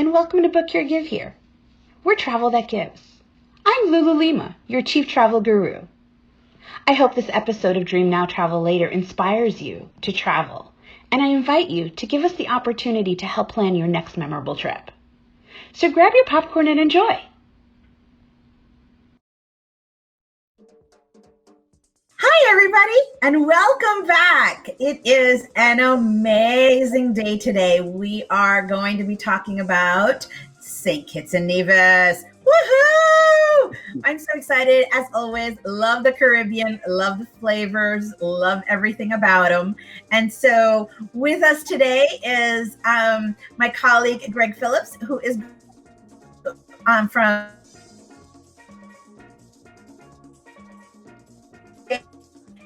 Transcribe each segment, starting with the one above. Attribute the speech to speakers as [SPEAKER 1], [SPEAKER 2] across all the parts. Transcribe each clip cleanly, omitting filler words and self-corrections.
[SPEAKER 1] and welcome to Book Your Give Here. We're Travel That Gives. I'm Lulu Lima, your chief travel guru. I hope this episode of Dream Now Travel Later inspires you to travel, and I invite you to give us the opportunity to help plan your next memorable trip. So grab your popcorn and enjoy.
[SPEAKER 2] Hi, everybody, and welcome back. It is an amazing day today. We are going to be talking about St. Kitts and Nevis. Woohoo! I'm so excited. As always, love the Caribbean, love the flavors, love everything about them. And so with us today is my colleague, Greg Phillips, who is from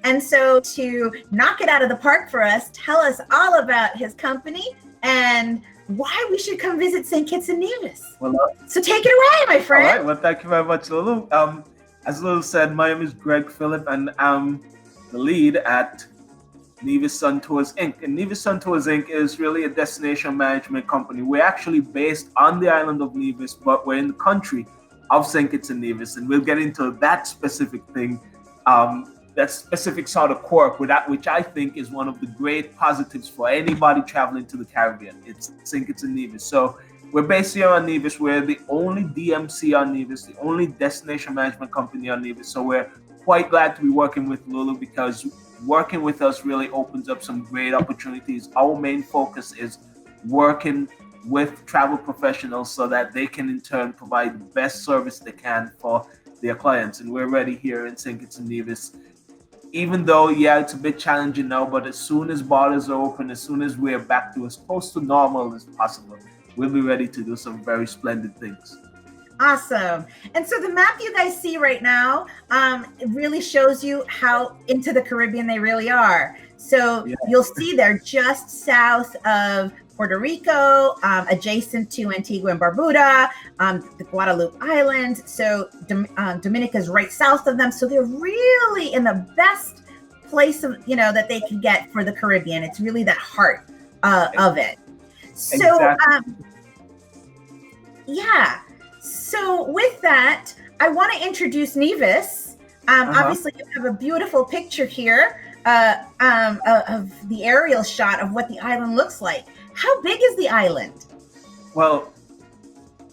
[SPEAKER 2] And so to knock it out of the park for us, tell us all about his company and why we should come visit St. Kitts and Nevis. So take it away, my friend.
[SPEAKER 3] All right. Well, thank you very much, Lulu. As Lulu said, my name is Greg Phillip, and I'm the lead at Nevis Sun Tours, Inc. And Nevis Sun Tours, Inc. is really a destination management company. We're actually based on the island of Nevis, but we're in the country of St. Kitts and Nevis, and we'll get into that specific thing. That specific sort of quirk with that, which I think is one of the great positives for anybody traveling to the Caribbean. It's St. Kitts and Nevis. So we're based here on Nevis. We're the only DMC on Nevis, the only destination management company on Nevis. So we're quite glad to be working with Lulu, because working with us really opens up some great opportunities. Our main focus is working with travel professionals so that they can in turn provide the best service they can for their clients. And we're ready here in St. Kitts and Nevis. Even though, it's a bit challenging now, but as soon as borders are open, as soon as we're back to as close to normal as possible, we'll be ready to do some very splendid things.
[SPEAKER 2] Awesome. And so the map you guys see right now, it really shows you how into the Caribbean they really are. So You'll see they're just south of Puerto Rico, adjacent to Antigua and Barbuda, the Guadalupe Islands. So Dominica is right south of them. So they're really in the best place of, that they can get for the Caribbean. It's really that heart of it. So,
[SPEAKER 3] Exactly.
[SPEAKER 2] So with that, I want to introduce Nevis. Obviously, you have a beautiful picture here of the aerial shot of what the island looks like. How big is the island?
[SPEAKER 3] Well,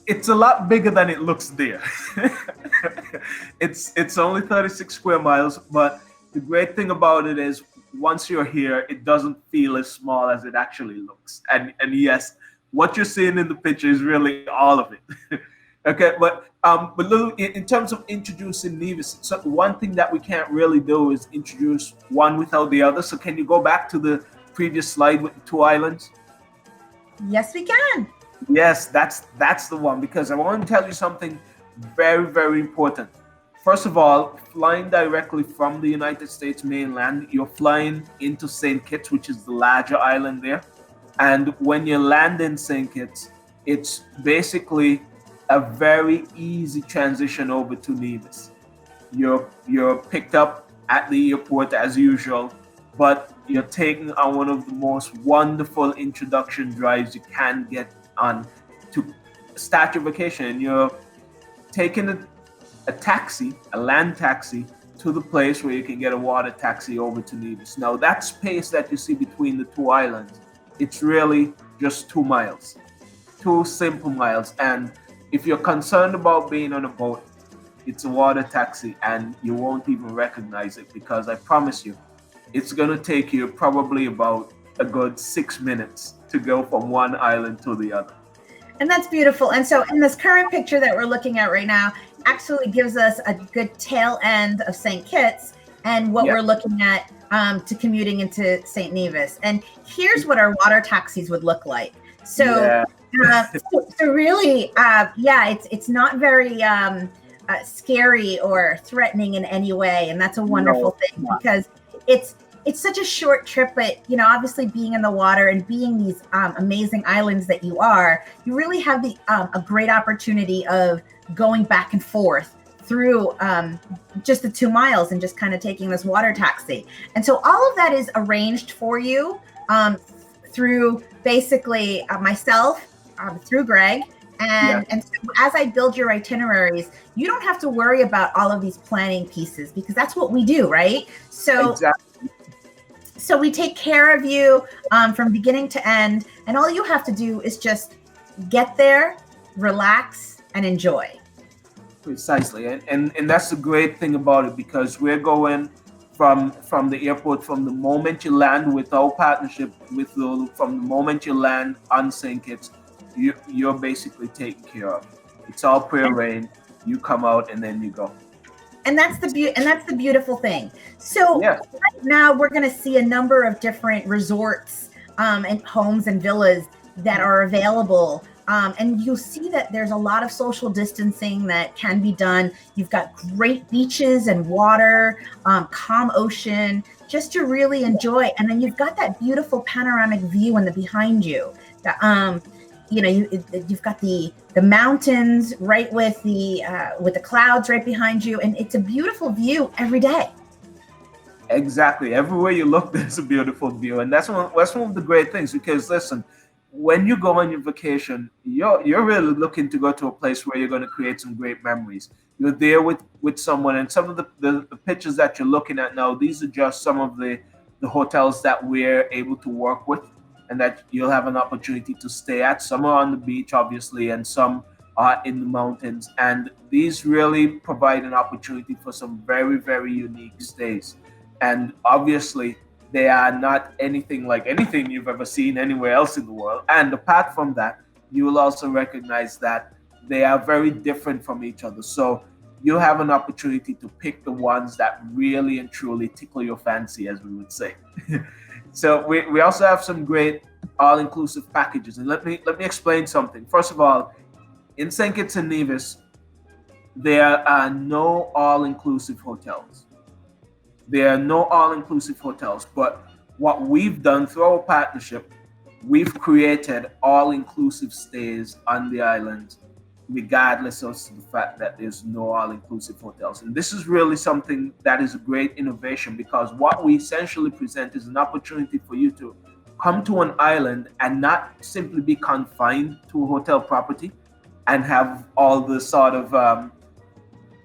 [SPEAKER 3] it's a lot bigger than it looks there. It's only 36 square miles, but the great thing about it is once you're here, it doesn't feel as small as it actually looks. And yes, what you're seeing in the picture is really all of it. Okay, but Lou, in terms of introducing Nevis, so one thing that we can't really do is introduce one without the other. So can you go back to the previous slide with the two islands?
[SPEAKER 2] Yes, we can.
[SPEAKER 3] Yes, that's the one, because I want to tell you something very, very important. First of all, flying directly from the United States mainland, you're flying into St. Kitts, which is the larger island there. And when you land in St. Kitts, it's basically a very easy transition over to Nevis. You're picked up at the airport as usual, but you're taken on one of the most wonderful introduction drives you can get on to start your vacation. You're taking a taxi, a land taxi, to the place where you can get a water taxi over to Nevis. Now, that space that you see between the two islands, it's really just 2 miles, 2 simple miles. And if you're concerned about being on a boat, it's a water taxi and you won't even recognize it, because I promise you, it's going to take you probably about a good 6 minutes to go from one island to the other.
[SPEAKER 2] And that's beautiful. And so in this current picture that we're looking at right now, actually gives us a good tail end of St. Kitts and what we're looking at to commuting into St. Nevis. And here's what our water taxis would look like. So, so really, it's not very scary or threatening in any way. And that's a wonderful thing, because it's such a short trip, but obviously being in the water and being these amazing islands that you are, you really have a great opportunity of going back and forth through just the 2 miles and just kind of taking this water taxi. And so all of that is arranged for you through basically myself, through Greg,
[SPEAKER 3] Yeah,
[SPEAKER 2] And so as I build your itineraries, you don't have to worry about all of these planning pieces because that's what we do, right?
[SPEAKER 3] exactly.
[SPEAKER 2] So we take care of you from beginning to end, and all you have to do is just get there, relax, and enjoy.
[SPEAKER 3] Precisely, and that's the great thing about it because we're going from the airport from the moment you land with our partnership with Lulu. From the moment you land on St. Kitts, you're basically taken care of. It's all prearranged. You come out and then you go.
[SPEAKER 2] And that's the beautiful thing. So
[SPEAKER 3] Yeah,
[SPEAKER 2] right now we're going to see a number of different resorts and homes and villas that are available. And you'll see that there's a lot of social distancing that can be done. You've got great beaches and water, calm ocean, just to really enjoy. And then you've got that beautiful panoramic view in the behind you. You've got the mountains right with the clouds right behind you, and it's a beautiful view every day.
[SPEAKER 3] exactly. Everywhere you look, there's a beautiful view, and that's one of the great things. Because listen, when you go on your vacation, you're really looking to go to a place where you're going to create some great memories. You're there with someone, and some of the pictures that you're looking at now, these are just some of the hotels that we're able to work with, and that you'll have an opportunity to stay at. Some are on the beach, obviously, and some are in the mountains, and these really provide an opportunity for some very very unique stays. And obviously they are not anything like anything you've ever seen anywhere else in the world. And apart from that, you will also recognize that they are very different from each other. So you have an opportunity to pick the ones that really and truly tickle your fancy, as we would say. So we also have some great all-inclusive packages. And let me explain something. First of all, in St. Kitts and Nevis, there are no all-inclusive hotels. There are no all-inclusive hotels, but what we've done through our partnership, we've created all-inclusive stays on the island, regardless of the fact that there's no all-inclusive hotels. And this is really something that is a great innovation because what we essentially present is an opportunity for you to come to an island and not simply be confined to a hotel property and have all the sort of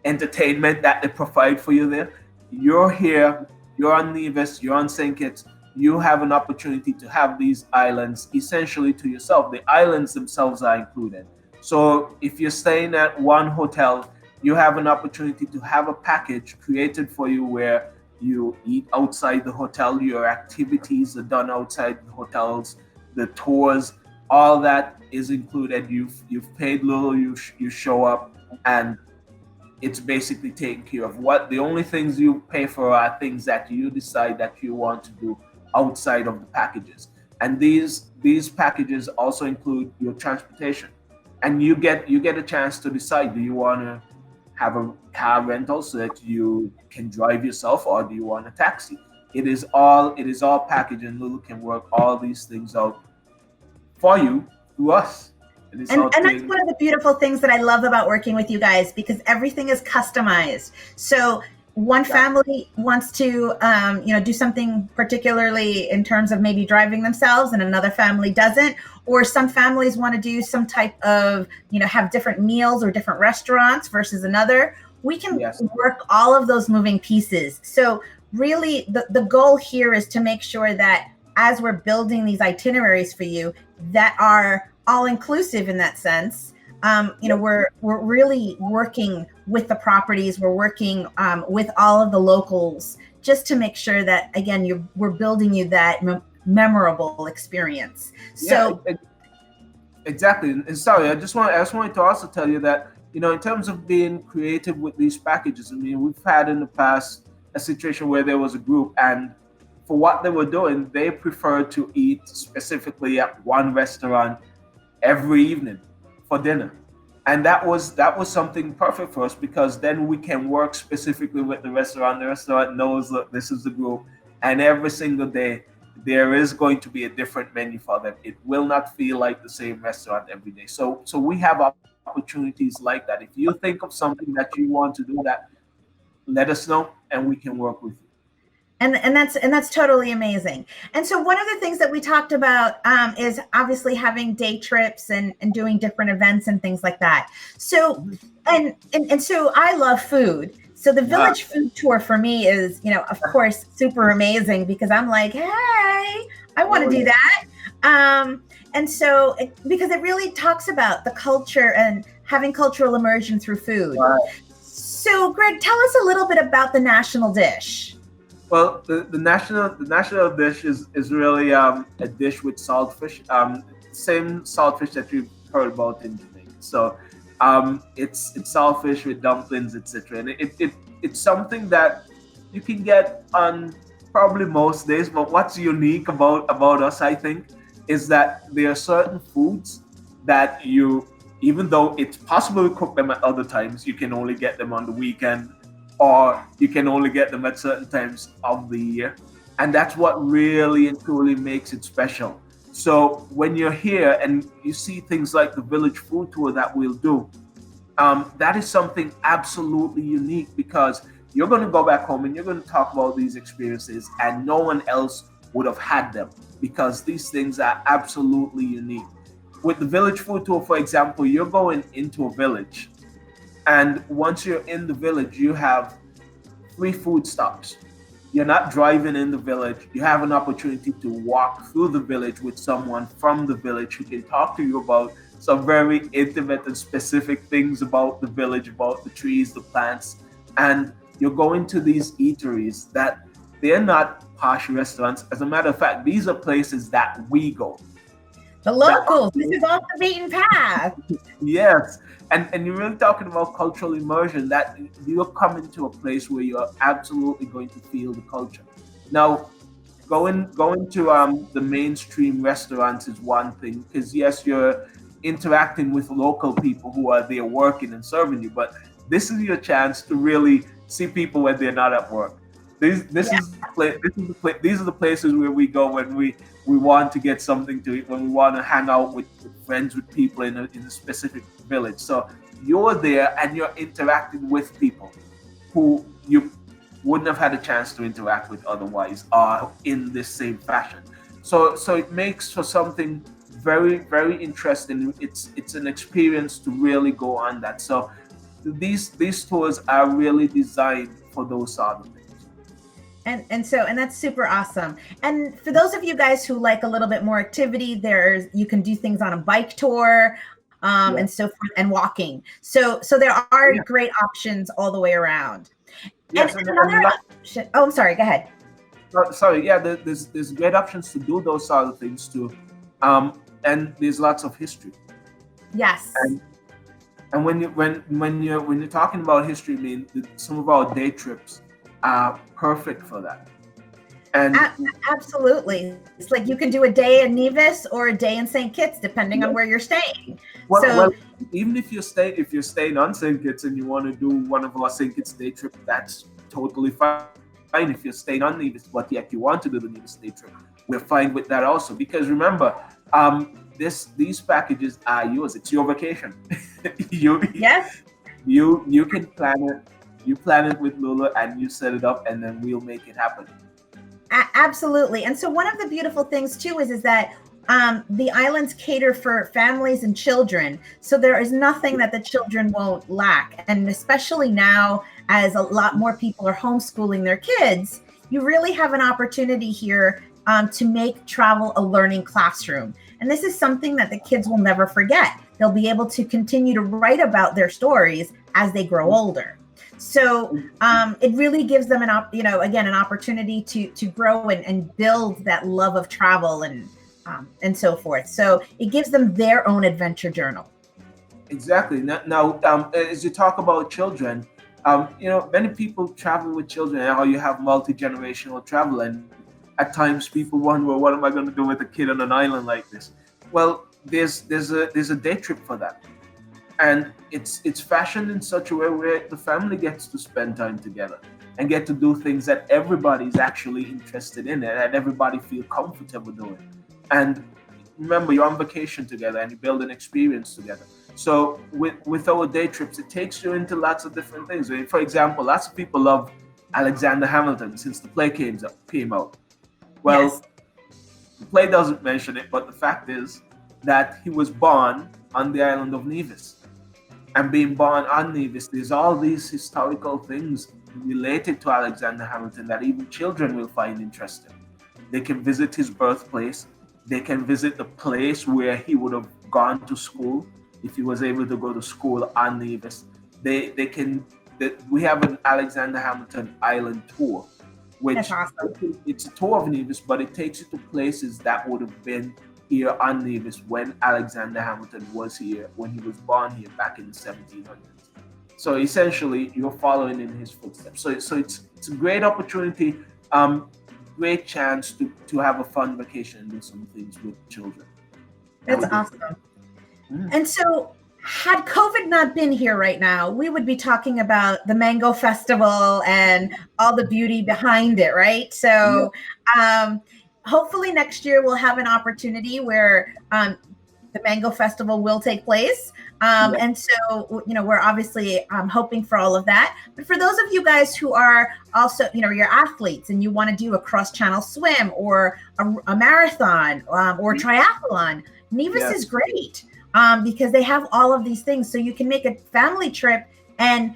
[SPEAKER 3] entertainment that they provide for you there. You're here, you're on Nevis, you're on St. Kitts, you have an opportunity to have these islands essentially to yourself. The islands themselves are included. So if you're staying at one hotel, you have an opportunity to have a package created for you where you eat outside the hotel, your activities are done outside the hotels, the tours, all that is included. You've paid little, you show up, and it's basically taken care of. What the only things you pay for are things that you decide that you want to do outside of the packages. And these packages also include your transportation. And you get a chance to decide, do you want to have a car rental so that you can drive yourself, or do you want a taxi? It is all packaged, and Lulu can work all these things out for you through us. It is all
[SPEAKER 2] And that's
[SPEAKER 3] thing.
[SPEAKER 2] one of the beautiful things that I love about working with you guys because everything is customized. So one
[SPEAKER 3] Exactly.
[SPEAKER 2] family wants to, do something particularly in terms of maybe driving themselves, and another family doesn't. Or some families want to do some type of, have different meals or different restaurants versus another. We can
[SPEAKER 3] Yes.
[SPEAKER 2] work all of those moving pieces. So really, the goal here is to make sure that as we're building these itineraries for you that are all inclusive in that sense. We're really working with the properties. We're working with all of the locals just to make sure that again we're building you that memorable experience.
[SPEAKER 3] Yeah,
[SPEAKER 2] So
[SPEAKER 3] exactly. And sorry, I just wanted to also tell you that in terms of being creative with these packages, I mean, we've had in the past a situation where there was a group, and for what they were doing, they preferred to eat specifically at one restaurant every evening for dinner. And that was something perfect for us because then we can work specifically with the restaurant. The restaurant knows that this is the group, and every single day there is going to be a different menu for them. It will not feel like the same restaurant every day. So we have opportunities like that. If you think of something that you want to do that, let us know and we can work with you.
[SPEAKER 2] And that's totally amazing. And so one of the things that we talked about is obviously having day trips and doing different events and things like that. So and so I love food. So the village food tour for me is, of course, super amazing because I'm like, hey, I want to do that. And so because it really talks about the culture and having cultural immersion through food.
[SPEAKER 3] Right.
[SPEAKER 2] So Greg, tell us a little bit about the national dish.
[SPEAKER 3] Well, the national dish is really a dish with saltfish, same saltfish that you've heard about in Jamaica. So it's saltfish with dumplings, etc. And it's something that you can get on probably most days. But what's unique about us, I think, is that there are certain foods that even though it's possible to cook them at other times, you can only get them on the weekend, or you can only get them at certain times of the year. And that's what really and truly makes it special. So when you're here and you see things like the village food tour that we'll do, that is something absolutely unique because you're going to go back home and you're going to talk about these experiences and no one else would have had them because these things are absolutely unique. With the village food tour, for example, you're going into a village. And once you're in the village, you have 3 food stops. You're not driving in the village. You have an opportunity to walk through the village with someone from the village who can talk to you about some very intimate and specific things about the village, about the trees, the plants. And you're going to these eateries that they're not posh restaurants. As a matter of fact, these are places that we go.
[SPEAKER 2] The locals, this is off the beaten path.
[SPEAKER 3] Yes. And you're really talking about cultural immersion, that you're coming to a place where you're absolutely going to feel the culture. Now, going to the mainstream restaurants is one thing, because yes, you're interacting with local people who are there working and serving you, but this is your chance to really see people when they're not at work. These are the places where we go when we want to get something to eat, when we want to hang out with friends, with people in a specific village. So you're there and you're interacting with people who you wouldn't have had a chance to interact with otherwise, or in this same fashion. So it makes for something very, very interesting. It's an experience to really go on that. So these tours are really designed for those sort of things.
[SPEAKER 2] And that's super awesome. And for those of you guys who like a little bit more activity, you can do things on a bike tour, and so forth, and walking. So there are great options all the way around.
[SPEAKER 3] Yes,
[SPEAKER 2] and another option. Oh, I'm sorry. Go ahead.
[SPEAKER 3] Sorry. Yeah, there's great options to do those sort of things too, and there's lots of history.
[SPEAKER 2] Yes.
[SPEAKER 3] And when you're talking about history, I mean, some of our day trips are perfect for that. And
[SPEAKER 2] absolutely, it's like you can do a day in Nevis or a day in St. Kitts, depending on where you're staying.
[SPEAKER 3] Well, even if you're staying on St. Kitts and you want to do one of our St. Kitts day trip, that's totally fine. If you're staying on Nevis, but yet you want to do the Nevis day trip, we're fine with that also. Because remember, these packages are yours. It's your vacation. You can plan it. You plan it with Lula and you set it up, and then we'll make it happen.
[SPEAKER 2] Absolutely. And so one of the beautiful things too is that the islands cater for families and children. So there is nothing that the children won't lack. And especially now, as a lot more people are homeschooling their kids, you really have an opportunity here to make travel a learning classroom. And this is something that the kids will never forget. They'll be able to continue to write about their stories as they grow older. So it really gives them an opportunity to grow and build that love of travel and so forth. So it gives them their own adventure journal.
[SPEAKER 3] Exactly. Now, as you talk about children, many people travel with children, and how you have multi-generational travel, and at times people wonder, well, what am I going to do with a kid on an island like this? Well, there's a day trip for that. And it's fashioned in such a way where the family gets to spend time together and get to do things that everybody's actually interested in and everybody feel comfortable doing. And remember, you're on vacation together and you build an experience together. So with our day trips, it takes you into lots of different things. For example, lots of people love Alexander Hamilton since the play came out. Well,
[SPEAKER 2] Yes.
[SPEAKER 3] the play doesn't mention it, but the fact is that he was born on the island of Nevis. And being born on Nevis, there's all these historical things related to Alexander Hamilton that even children will find interesting. They can visit his birthplace. They can visit the place where he would have gone to school if he was able to go to school on Nevis. We have an Alexander Hamilton Island tour, which
[SPEAKER 2] That's awesome.
[SPEAKER 3] it's a tour of Nevis, but it takes you to places that would have been here on Nevis when Alexander Hamilton was here, when he was born here back in the 1700s. So essentially, you're following in his footsteps. So it's a great opportunity, great chance to have a fun vacation and do some things with children.
[SPEAKER 2] That's awesome. And so, had COVID not been here right now, we would be talking about the Mango Festival and all the beauty behind it, right? So, hopefully next year we'll have an opportunity where the Mango Festival will take place. And so, we're obviously hoping for all of that. But for those of you guys who are also, you're athletes and you want to do a cross-channel swim or a marathon or triathlon, Nevis is great because they have all of these things. So you can make a family trip and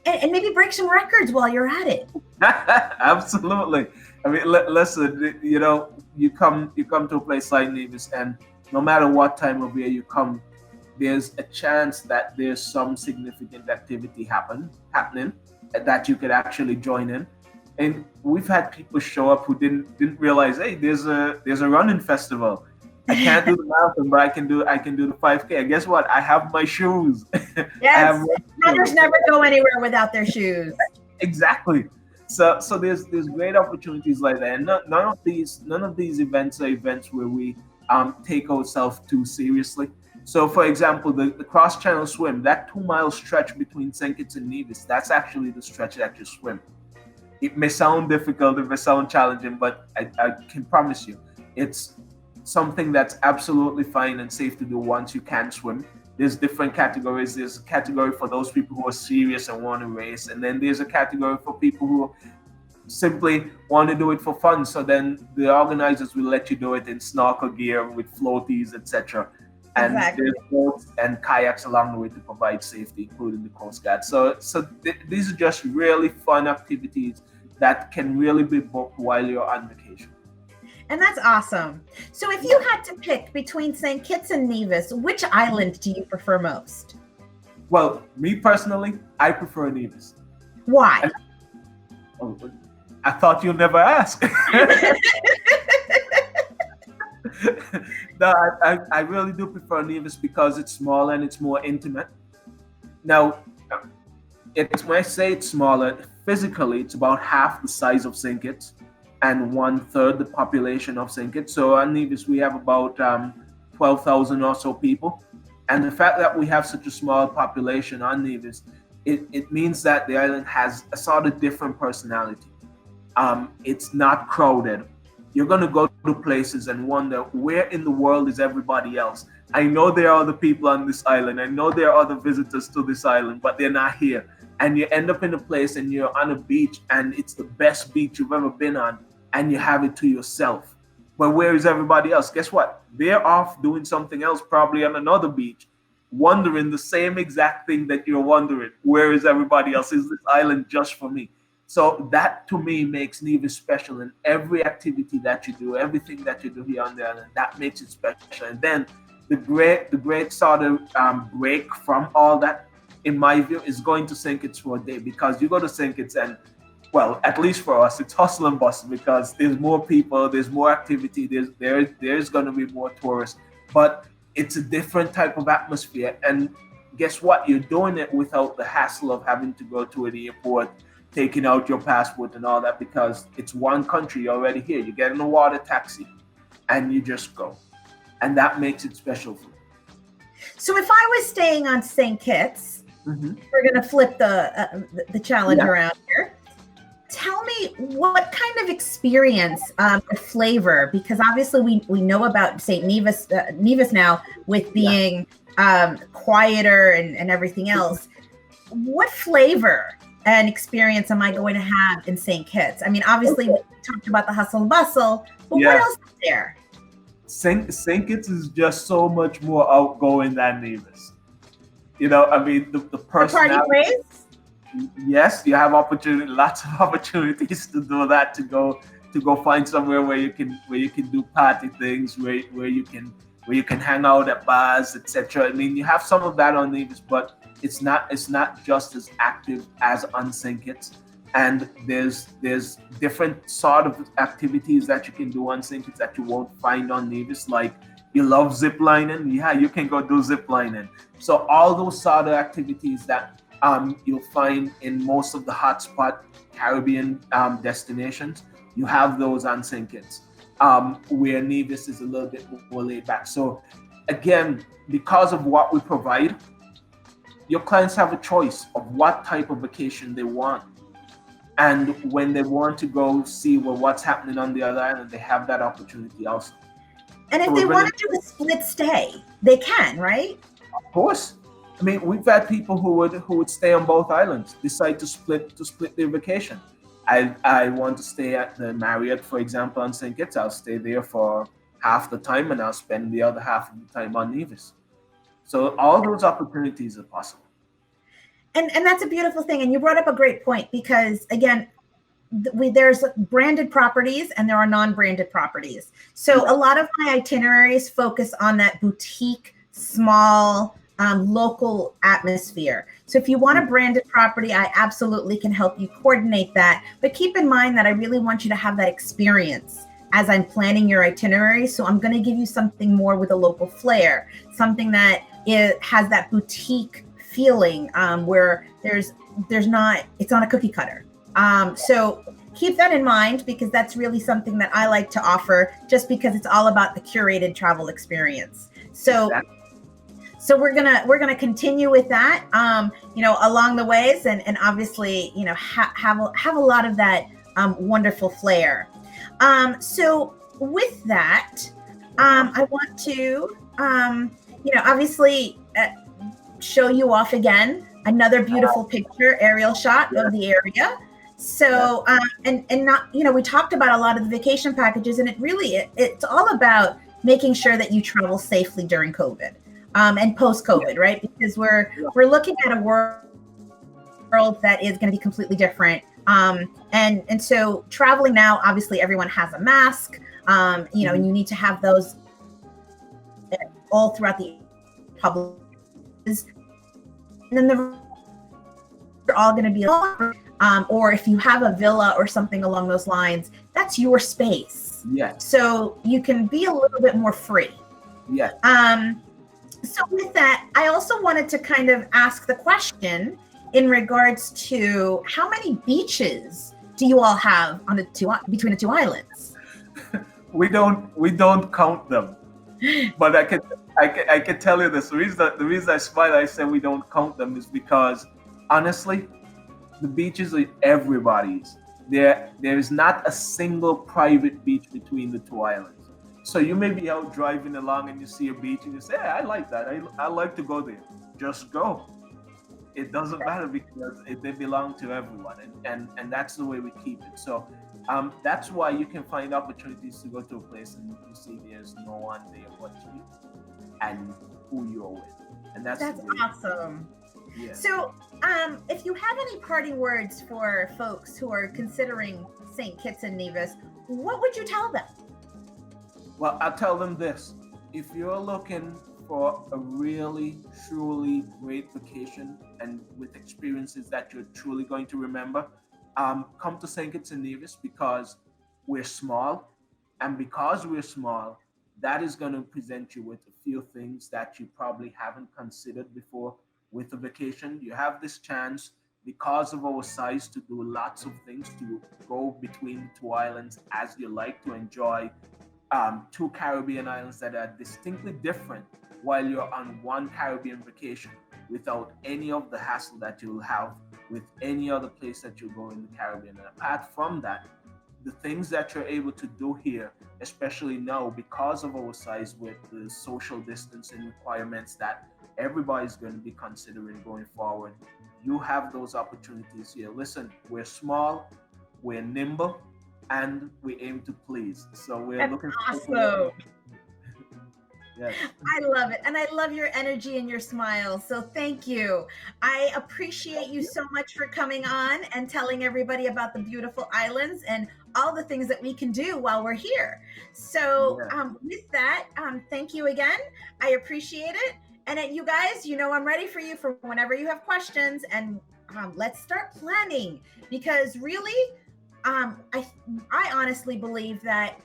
[SPEAKER 2] maybe break some records while you're at it.
[SPEAKER 3] Absolutely. I mean, listen, you come to a place like Nevis, and no matter what time of year you come, there's a chance that there's some significant activity happening that you could actually join in. And we've had people show up who didn't realize, hey, there's a running festival. I can't do the marathon, but I can do the 5K. And guess what? I have my shoes.
[SPEAKER 2] Yes, runners never go anywhere without their shoes.
[SPEAKER 3] Exactly. So there's great opportunities like that. And none of these events are events where we take ourselves too seriously. So, for example, the cross-channel swim, that 2-mile stretch between St. Kitts and Nevis, that's actually the stretch that you swim. It may sound difficult, it may sound challenging, but I can promise you, it's something that's absolutely fine and safe to do once you can swim. There's different categories. There's a category for those people who are serious and want to race, and then there's a category for people who simply want to do it for fun. So then the organizers will let you do it in snorkel gear with floaties, etc. And there's boats and kayaks along the way to provide safety, including the Coast Guard. So these are just really fun activities that can really be booked while you're on vacation.
[SPEAKER 2] And that's awesome. So if you had to pick between St. Kitts and Nevis, which island do you prefer most?
[SPEAKER 3] Well, me personally, I prefer Nevis.
[SPEAKER 2] Why?
[SPEAKER 3] I thought you'd never ask. No, I really do prefer Nevis because it's smaller and it's more intimate. Now, when I say it's smaller, physically, it's about half the size of St. Kitts and 1/3 the population of St. Kitts. So on Nevis, we have about 12,000 or so people. And the fact that we have such a small population on Nevis, it means that the island has a sort of different personality. It's not crowded. You're going to go to places and wonder, where in the world is everybody else? I know there are other people on this island. I know there are other visitors to this island, but they're not here. And you end up in a place and you're on a beach and it's the best beach you've ever been on and you have it to yourself. But where is everybody else? Guess what? They're off doing something else, probably on another beach, wondering the same exact thing that you're wondering. Where is everybody else? Is this island just for me? So that to me makes Nevis special, and every activity that you do, everything that you do here on the island, that makes it special. And then the great sort of break from all that, in my view, is going to St. Kitts for a day, because you go to St. Kitts and, well, at least for us, it's hustle and bustle because there's more people, there's more activity, there's going to be more tourists, but it's a different type of atmosphere. And guess what? You're doing it without the hassle of having to go to an airport, taking out your passport and all that, because it's one country, you're already here. You get in a water taxi and you just go. And that makes it special for you.
[SPEAKER 2] So if I was staying on St. Kitts, we're going to flip the challenge around here. Tell me what kind of experience, the flavor, because obviously we know about St. Nevis now with being quieter and everything else. What flavor an experience am I going to have in St. Kitts? I mean, obviously we talked about the hustle and bustle, but what else is there?
[SPEAKER 3] St. Kitts is just so much more outgoing than Nevis. You know, I mean, the personality.
[SPEAKER 2] The party place?
[SPEAKER 3] Yes, you have opportunity, lots of opportunities to do that. To go find somewhere where you can do party things, where you can hang out at bars, etc. I mean, you have some of that on Nevis, but it's not just as active as on St. Kitts. And there's different sort of activities that you can do on St. Kitts that you won't find on Nevis. Like, you love zip lining, yeah, you can go do zip lining. So all those sort of activities that you'll find in most of the hotspot Caribbean destinations, you have those on St. Kitts, where Nevis is a little bit more laid back. So again, because of what we provide, your clients have a choice of what type of vacation they want. And when they want to go see what's happening on the other island, they have that opportunity also.
[SPEAKER 2] And if they want to do a split stay, they can, right?
[SPEAKER 3] Of course. I mean, we've had people who would stay on both islands, decide to split their vacation. I want to stay at the Marriott, for example, on St. Kitts. I'll stay there for half the time, and I'll spend the other half of the time on Nevis. So all those opportunities are possible.
[SPEAKER 2] And that's a beautiful thing. And you brought up a great point, because again, there's branded properties and there are non-branded properties. So a lot of my itineraries focus on that boutique, small, local atmosphere. So if you want a branded property, I absolutely can help you coordinate that. But keep in mind that I really want you to have that experience as I'm planning your itinerary. So I'm going to give you something more with a local flair, something that has that boutique feeling, where there's not, it's not a cookie cutter. So keep that in mind, because that's really something that I like to offer, just because it's all about the curated travel experience. So we're gonna continue with that, along the ways, and obviously, have a lot of that wonderful flair. So with that, I want to, obviously show you off again. Another beautiful picture, aerial shot of the area. So, and not, we talked about a lot of the vacation packages, and it's all about making sure that you travel safely during COVID, and post-COVID, right? Because we're looking at a world that is going to be completely different. And so traveling now, obviously everyone has a mask, and you need to have those all throughout the public. And then they're all going to be, or if you have a villa or something along those lines, that's your space.
[SPEAKER 3] Yeah.
[SPEAKER 2] So you can be a little bit more free.
[SPEAKER 3] Yeah.
[SPEAKER 2] So with that, I also wanted to kind of ask the question in regards to how many beaches do you all have between the two islands?
[SPEAKER 3] We don't count them, but I can tell you this. The reason I smile, I say we don't count them, is because honestly, the beaches are everybody's. There is not a single private beach between the two islands. So you may be out driving along and you see a beach and you say, hey, I like that. I like to go there. Just go. It doesn't matter, because they belong to everyone, and that's the way we keep it. So that's why you can find opportunities to go to a place and you see there's no one there but you and who you're with. And that's
[SPEAKER 2] awesome.
[SPEAKER 3] Yeah.
[SPEAKER 2] So if you have any parting words for folks who are considering St. Kitts and Nevis, what would you tell them?
[SPEAKER 3] Well, I'll tell them this. If you're looking for a really, truly great vacation and with experiences that you're truly going to remember, come to St. Kitts and Nevis, because we're small. And because we're small, that is going to present you with a few things that you probably haven't considered before with a vacation. You have this chance, because of our size, to do lots of things, to go between two islands as you like, to enjoy two Caribbean islands that are distinctly different while you're on one Caribbean vacation, without any of the hassle that you'll have with any other place that you go in the Caribbean. And apart from that, the things that you're able to do here, especially now because of our size with the social distancing requirements that everybody's going to be considering going forward, you have those opportunities here. Listen, we're small, we're nimble, and we aim to please. So we're
[SPEAKER 2] That's
[SPEAKER 3] looking
[SPEAKER 2] awesome.
[SPEAKER 3] Yes.
[SPEAKER 2] I love it. And I love your energy and your smile. So thank you. I appreciate you so much for coming on and telling everybody about the beautiful islands and all the things that we can do while we're here. So with that, thank you again. I appreciate it. And you guys, you know, I'm ready for you for whenever you have questions, and let's start planning, because really, I honestly believe that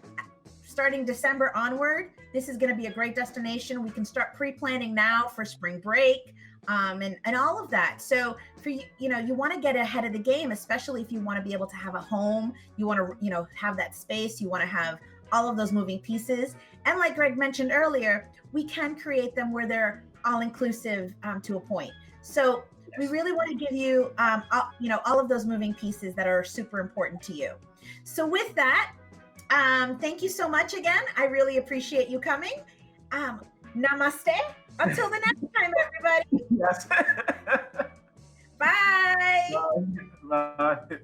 [SPEAKER 2] starting December onward, this is going to be a great destination. We can start pre-planning now for spring break, and all of that. So for you, you want to get ahead of the game, especially if you want to be able to have a home, you want to, have that space, you want to have all of those moving pieces. And like Greg mentioned earlier, we can create them where they're all inclusive to a point. So we really want to give you, all of those moving pieces that are super important to you. So with that, thank you so much again. I really appreciate you coming. Namaste. Until the next time, everybody.
[SPEAKER 3] Yes.
[SPEAKER 2] Bye.
[SPEAKER 3] Bye. Bye.